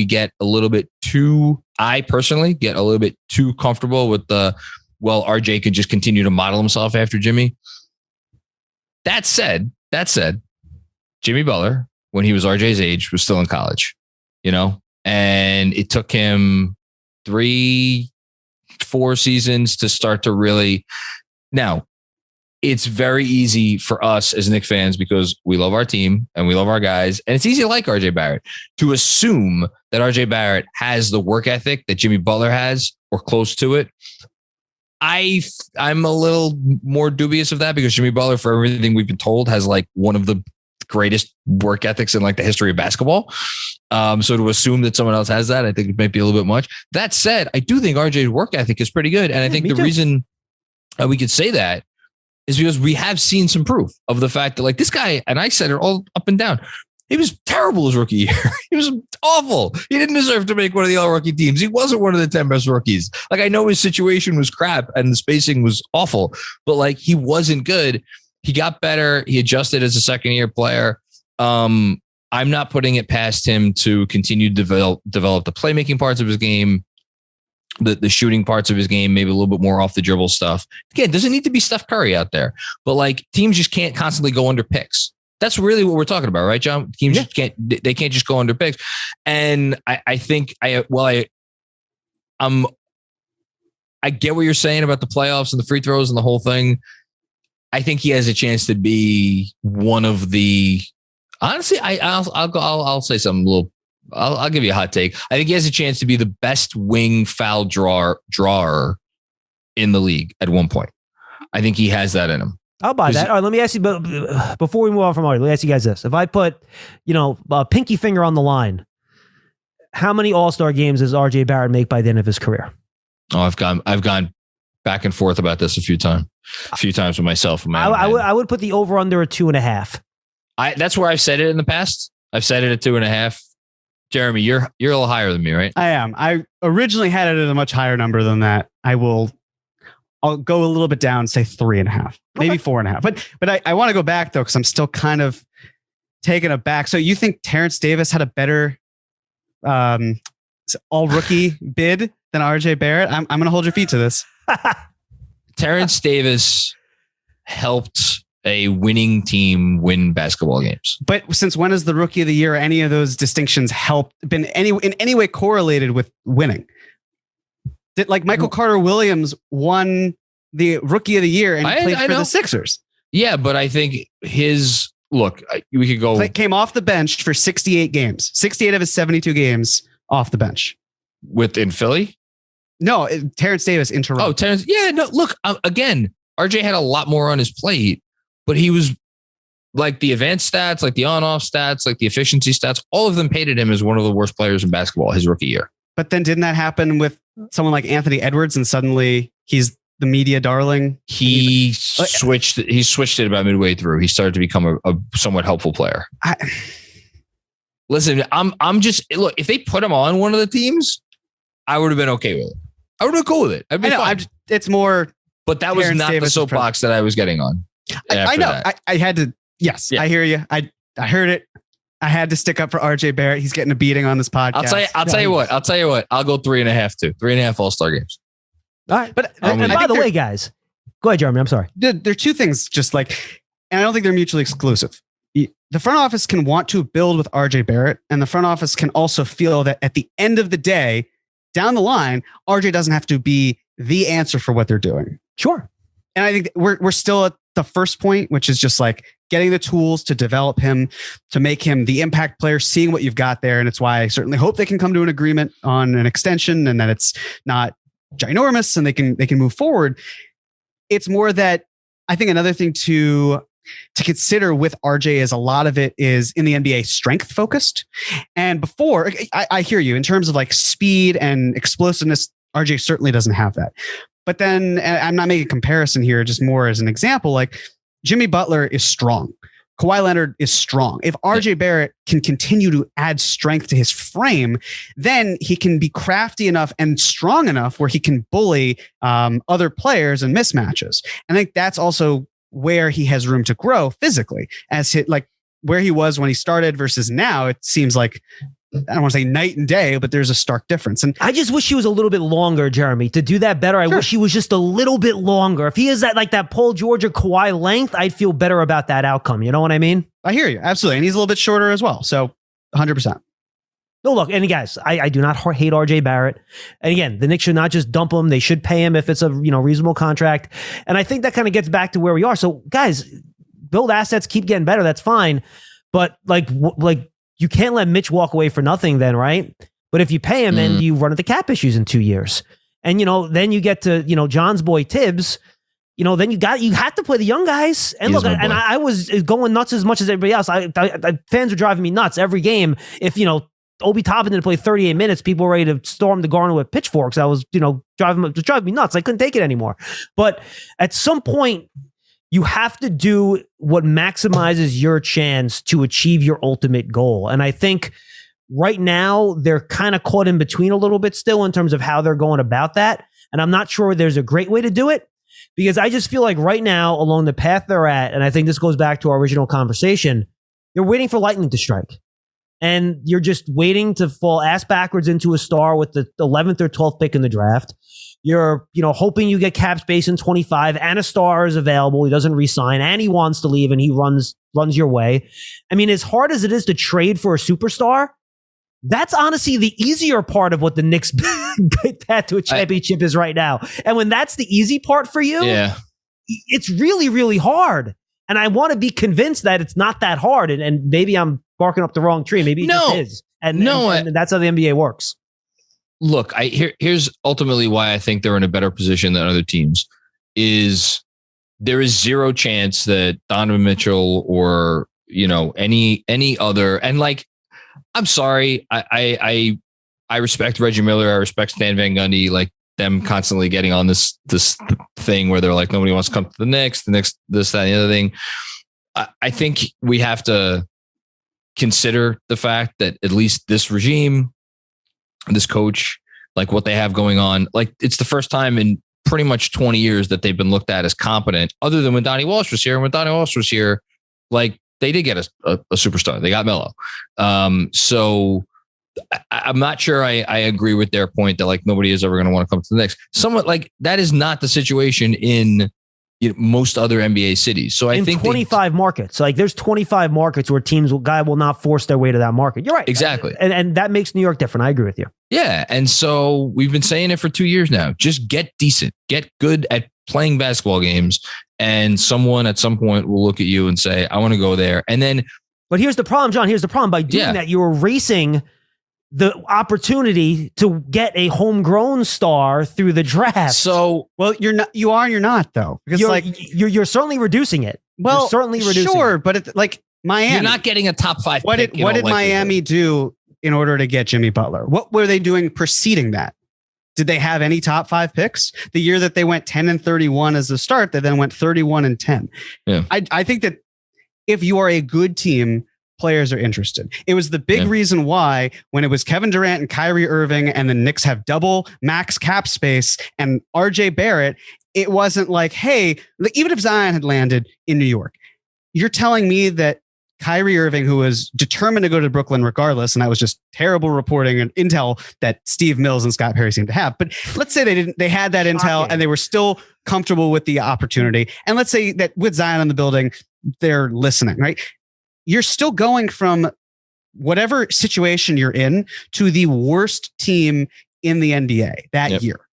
I personally get a little bit too comfortable with RJ could just continue to model himself after Jimmy. That said, Jimmy Butler, when he was RJ's age, was still in college, you know? And it took him 3-4 seasons to start to really. Now, it's very easy for us as Knicks fans, because we love our team and we love our guys, and it's easy to like RJ Barrett, to assume that RJ Barrett has the work ethic that Jimmy Butler has or close to it. I'm a little more dubious of that, because Jimmy Butler, for everything we've been told, has like one of the greatest work ethics in like the history of basketball. So to assume that someone else has that, I think it might be a little bit much. That said, I do think RJ's work ethic is pretty good. And I think the reason we could say that is because we have seen some proof of the fact that, like, this guy, and I said it all up and down, he was terrible his rookie year. He was awful. He didn't deserve to make one of the all-rookie teams. He wasn't one of the 10 best rookies. Like, I know his situation was crap and the spacing was awful, but like, he wasn't good. He got better. He adjusted as a second-year player. I'm not putting it past him to continue to develop the playmaking parts of his game, the shooting parts of his game, maybe a little bit more off the dribble stuff. Again, it doesn't need to be Steph Curry out there, but like, teams just can't constantly go under picks. That's really what we're talking about, right, John? Teams just can't just go under picks. And I think I get what you're saying about the playoffs and the free throws and the whole thing. I think he has a chance to be one of the. Honestly, I'll say something a little. I'll give you a hot take. I think he has a chance to be the best wing foul drawer in the league at one point. I think he has that in him. I'll buy that. All right, let me ask you. But before we move on from RJ, let me ask you guys this: if I put, a pinky finger on the line, how many All-Star games does RJ Barrett make by the end of his career? Oh, I've gone back and forth about this a few times with myself. I would put the over under at 2.5. That's where I've said it in the past. I've said it at 2.5. Jeremy, you're a little higher than me, right? I am. I originally had it at a much higher number than that. I'll go a little bit down, say 3.5, maybe 4.5. But I want to go back though, because I'm still kind of taken aback. So you think Terrence Davis had a better all rookie bid than RJ Barrett? I'm going to hold your feet to this. Terrence Davis helped a winning team win basketball games. But since when has the Rookie of the Year or any of those distinctions been in any way correlated with winning? Did like Michael Carter Williams won the Rookie of the Year and played for the Sixers? Yeah, but I think we could go. Came off the bench for 68 games, 68 of his 72 games off the bench. In Philly? No, Terrence Davis in Toronto. Oh, Terrence. Yeah, no, look, again, RJ had a lot more on his plate, but he was like the advanced stats, like the on-off stats, like the efficiency stats, all of them painted him as one of the worst players in basketball his rookie year. But then didn't that happen with someone like Anthony Edwards and suddenly he's the media darling? He switched it about midway through. He started to become a somewhat helpful player. Listen, I'm just, look, if they put him on one of the teams, I would have been okay with it. I would have been cool with it. It's more, but that was not the soapbox that I was getting on. I know. I had to. Yes, yeah. I hear you. I heard it. I had to stick up for RJ Barrett. He's getting a beating on this podcast. I'll tell you what. I'll go 3.5 too. 3.5 All-Star games. All right. But and by the way, guys, go ahead, Jeremy. I'm sorry. There are two things just like, and I don't think they're mutually exclusive. The front office can want to build with RJ Barrett, and the front office can also feel that at the end of the day, down the line, RJ doesn't have to be the answer for what they're doing. Sure. And I think we're still at the first point, which is just like getting the tools to develop him, to make him the impact player, seeing what you've got there. And it's why I certainly hope they can come to an agreement on an extension and that it's not ginormous and they can move forward. It's more that I think another thing to consider with RJ is a lot of it is in the NBA strength focused. And before, I hear you in terms of like speed and explosiveness, RJ certainly doesn't have that. But then, and I'm not making a comparison here, just more as an example, like Jimmy Butler is strong. Kawhi Leonard is strong. If RJ Barrett can continue to add strength to his frame, then he can be crafty enough and strong enough where he can bully other players and mismatches. And I think that's also where he has room to grow physically, like where he was when he started versus now. It seems like, I don't want to say night and day, but there's a stark difference. And I just wish he was a little bit longer, Jeremy, to do that better. I wish he was just a little bit longer. If he is that Paul George or Kawhi length, I'd feel better about that outcome. You know what I mean? I hear you. Absolutely. And he's a little bit shorter as well. So 100%. No, look, and guys, I do not hate RJ Barrett. And again, the Knicks should not just dump him. They should pay him if it's a reasonable contract. And I think that kind of gets back to where we are. So guys, build assets, keep getting better. That's fine. But like you can't let Mitch walk away for nothing then, right? But if you pay him, then you run into cap issues in 2 years. And, then you get to, John's boy Tibbs, then you have to play the young guys. And look, and I was going nuts as much as everybody else. Fans were driving me nuts every game. If, Obi Toppin didn't play 38 minutes, people were ready to storm the Garden with pitchforks. I was, driving me nuts. I couldn't take it anymore. But at some point, you have to do what maximizes your chance to achieve your ultimate goal. And I think right now they're kind of caught in between a little bit still in terms of how they're going about that. And I'm not sure there's a great way to do it, because I just feel like right now along the path they're at, and I think this goes back to our original conversation, you're waiting for lightning to strike. And you're just waiting to fall ass backwards into a star with the 11th or 12th pick in the draft. You're, hoping you get cap space in 25 and a star is available. He doesn't resign and he wants to leave and he runs your way. I mean, as hard as it is to trade for a superstar, that's honestly the easier part of what the Knicks path to a championship is right now. And when that's the easy part for you, it's really, really hard. And I want to be convinced that it's not that hard. And maybe I'm barking up the wrong tree. Maybe it just is. And that's how the NBA works. Look, here's ultimately why I think they're in a better position than other teams. Is there is zero chance that Donovan Mitchell or any other, and like, I'm sorry, I respect Reggie Miller, I respect Stan Van Gundy, like them constantly getting on this thing where they're like, nobody wants to come to the Knicks, this, that, and the other thing. I think we have to consider the fact that at least this regime, this coach, like what they have going on, like it's the first time in pretty much 20 years that they've been looked at as competent, other than when Donnie Walsh was here. And when Donnie Walsh was here, like they did get a superstar. They got Melo. So I'm not sure I agree with their point that like nobody is ever going to want to come to the Knicks. Somewhat like that is not the situation in most other NBA cities. So I think 25 markets, like there's 25 markets where guy will not force their way to that market. You're right. Exactly. And that makes New York different. I agree with you. Yeah. And so we've been saying it for 2 years now. Just get decent, get good at playing basketball games. And someone at some point will look at you and say, I want to go there. And then, but here's the problem, John. Here's the problem. By doing that, you're erasing the opportunity to get a homegrown star through the draft. So, well, you are and you're not though, because you're certainly reducing it. Well, you're certainly reducing sure, it. but it's like Miami. You're not getting a top 5 What pick, did Miami do in order to get Jimmy Butler? What were they doing preceding that? Did they have any top 5 picks? The year that they went 10-31 as the start, they then went 31-10. Yeah. I think that if you are a good team, players are interested. It was the big reason why when it was Kevin Durant and Kyrie Irving and the Knicks have double max cap space and RJ Barrett, it wasn't like, hey, even if Zion had landed in New York, you're telling me that Kyrie Irving, who was determined to go to Brooklyn regardless, and that was just terrible reporting and intel that Steve Mills and Scott Perry seemed to have. But let's say they had that intel and they were still comfortable with the opportunity. And let's say that with Zion in the building, they're listening, right? You're still going from whatever situation you're in to the worst team in the NBA that year.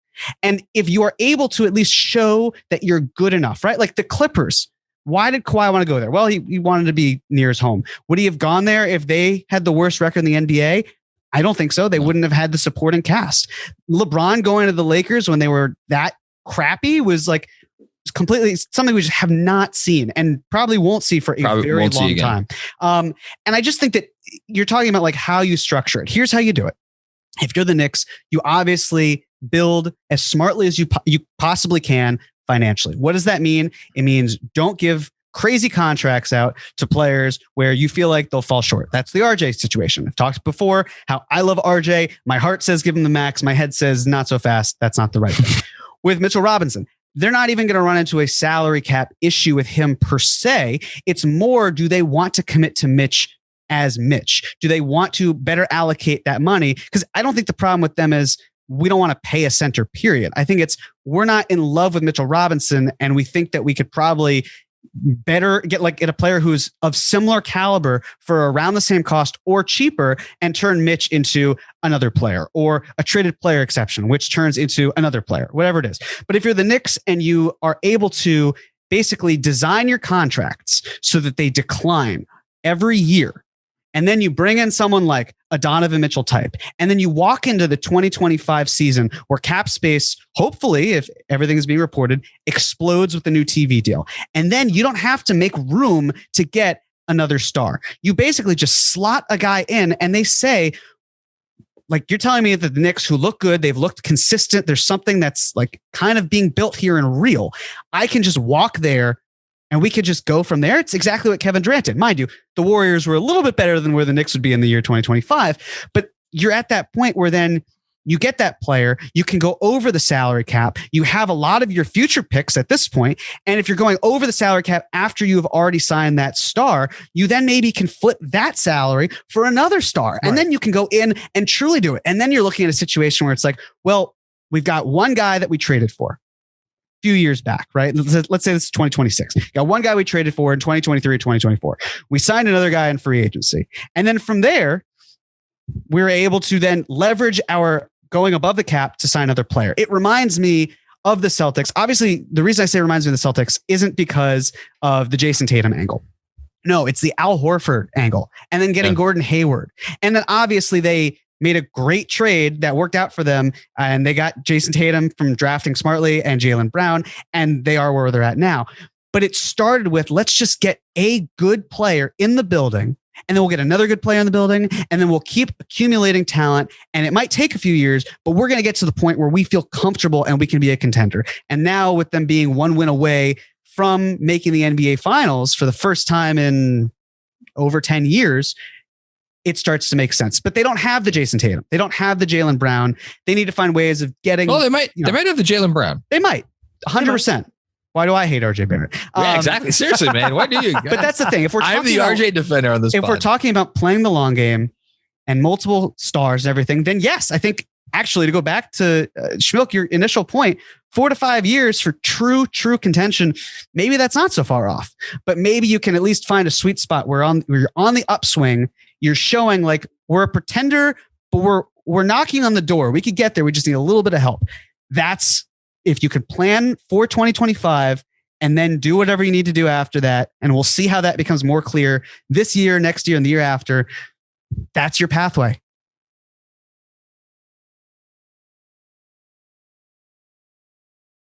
And if you are able to at least show that you're good enough, right? Like the Clippers, why did Kawhi want to go there? Well, he wanted to be near his home. Would he have gone there if they had the worst record in the NBA? I don't think so. They wouldn't have had the supporting cast. LeBron going to the Lakers when they were that crappy was like completely something we just have not seen and probably won't see for a very long time. And I just think that you're talking about like how you structure it. Here's how you do it. If you're the Knicks, you obviously build as smartly as you possibly can financially. What does that mean? It means don't give crazy contracts out to players where you feel like they'll fall short. That's the RJ situation. I've talked before how I love RJ. My heart says give him the max. My head says not so fast. That's not the right thing. With Mitchell Robinson, they're not even going to run into a salary cap issue with him per se. It's more, do they want to commit to Mitch as Mitch? Do they want to better allocate that money? Because I don't think the problem with them is we don't want to pay a center, period. I think it's we're not in love with Mitchell Robinson, and we think that we could probably better get a player who's of similar caliber for around the same cost or cheaper and turn Mitch into another player or a traded player exception, which turns into another player, whatever it is. But if you're the Knicks and you are able to basically design your contracts so that they decline every year, and then you bring in someone like a Donovan Mitchell type, and then you walk into the 2025 season where cap space, hopefully, if everything is being reported, explodes with the new TV deal. And then you don't have to make room to get another star. You basically just slot a guy in and they say, like, you're telling me that the Knicks, who look good, they've looked consistent, there's something that's like kind of being built here and real. I can just walk there and we could just go from there. It's exactly what Kevin Durant did. Mind you, the Warriors were a little bit better than where the Knicks would be in the year 2025. But you're at that point where then you get that player, you can go over the salary cap. You have a lot of your future picks at this point. And if you're going over the salary cap after you have already signed that star, you then maybe can flip that salary for another star. And then you can go in and truly do it. And then you're looking at a situation where it's like, well, we've got one guy that we traded for few years back, right? Let's say this is 2026. Got one guy we traded for in 2023 or 2024. We signed another guy in free agency. And then from there, we were able to then leverage our going above the cap to sign another player. It reminds me of the Celtics. Obviously, the reason I say it reminds me of the Celtics isn't because of the Jason Tatum angle. No, it's the Al Horford angle. And then getting Gordon Hayward. And then obviously they made a great trade that worked out for them. And they got Jason Tatum from drafting smartly and Jaylen Brown, and they are where they're at now. But it started with, let's just get a good player in the building, and then we'll get another good player in the building, and then we'll keep accumulating talent. And it might take a few years, but we're going to get to the point where we feel comfortable and we can be a contender. And now with them being one win away from making the NBA Finals for the first time in over 10 years, it starts to make sense. But they don't have the Jason Tatum. They don't have the Jaylen Brown. They need to find ways of getting... Oh, they might have the Jaylen Brown. They might. 100%. Why do I hate RJ Barrett? Yeah, exactly. Seriously, man. Why do you? But that's the thing. If we're I'm the RJ defender on this. If we're talking about playing the long game and multiple stars and everything, then yes, I think actually to go back to Schmeelk, your initial point, 4 to 5 years for true contention, maybe that's not so far off. But maybe you can at least find a sweet spot where you're on the upswing. You're showing like we're a pretender, but we're knocking on the door. We could get there. We just need a little bit of help. That's if you could plan for 2025 and then do whatever you need to do after that. And we'll see how that becomes more clear this year, next year, and the year after. That's your pathway.